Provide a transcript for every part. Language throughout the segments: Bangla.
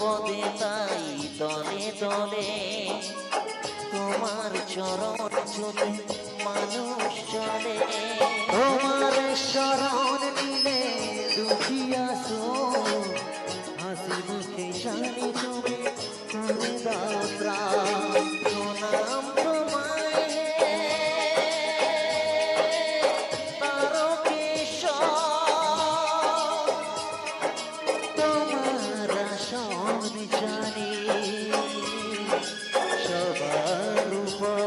পদে তাই তলে তলে তোমার চরণ ছুতে মানুষ চলে। তোমার শরণ নিলে দুঃখিয়া সো হাসি মুখে জানি তুমি করে দাও ত্রাণ। প্রণাম তোমায় হে তারকেশ্বর, তোমার আসন জানি সবার উপর।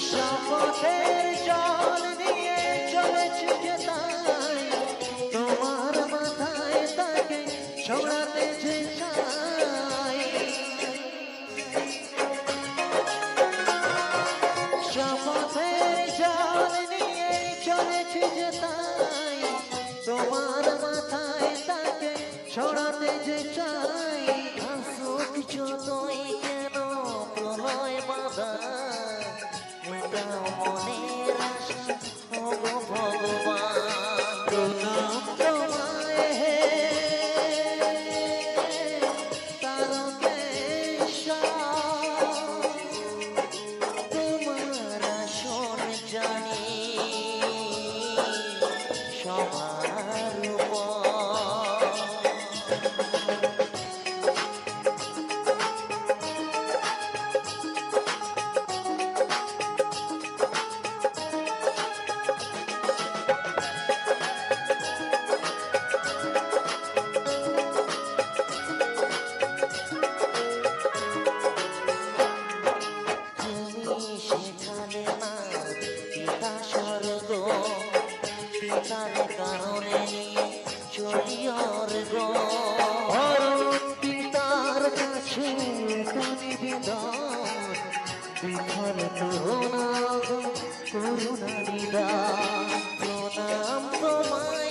শপথের জল নিয়ে চলেছি যে তাই তোমার মাথায় তাকে ছড়াতে যে চাই। শপথের জল নিয়ে চলেছি যে তাই তোমার মাথায় তাকে ছড়াতে যে চাই। আসুক যতই কেন প্রলয় বাধা, মেটাও মনের আশা ওগো ভগবান। প্রণাম তোমায় হে তারকেশ্বর, তোমার আসন জানি সবার উপর। সেখানে না পিতা স্বর্গ, পিতার কারণে নিয়ে চলি অর্গ। পিতার কাছে নিবেদন বিফল করুণা করুণা নিদান। প্রণাম তোমায়